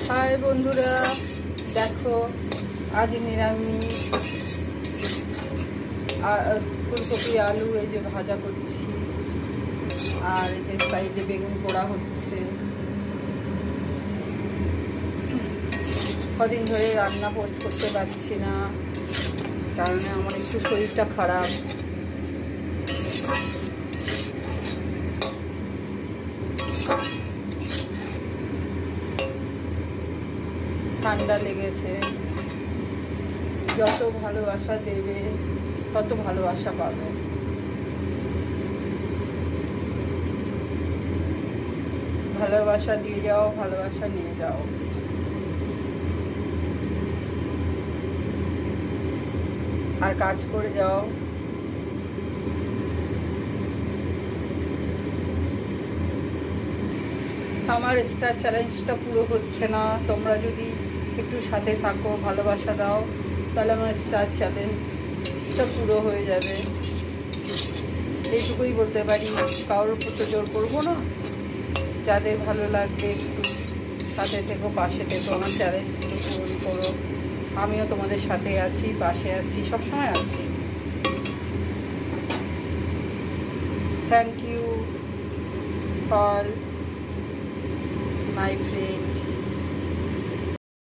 High বন্ধুরা, দেখো আজ নিরামিষ ফুলকপি আলু এই যে ভাজা করছি, আর এই যে সাইডে বেগুন পোড়া হচ্ছে। কদিন ধরে রান্না করতে পারছি না, কারণ আমার একটু শরীরটা খারাপ। ঠান্ডা লেগেছে। যত ভালোবাসা দেবে তত ভালোবাসা পাবে। ভালোবাসা দিয়ে যাও, ভালোবাসা নিয়ে যাও। আর কাজ করে যাও। আমার স্টার চ্যালেঞ্জটা পুরো হচ্ছে না, তোমরা যদি একটু সাথে থাকো, ভালোবাসা দাও, তাহলে আমার স্টার চ্যালেঞ্জটা পুরো হয়ে যাবে। এইটুকুই বলতে পারি, কারোর উপর তো জোর করবো না। যাদের ভালো লাগবে একটু সাথে থেকো, পাশে থেকো, আমার চ্যালেঞ্জগুলো পূরণ করো। আমিও তোমাদের সাথে আছি, পাশে আছি, সবসময় আছি। Thank you all my friend.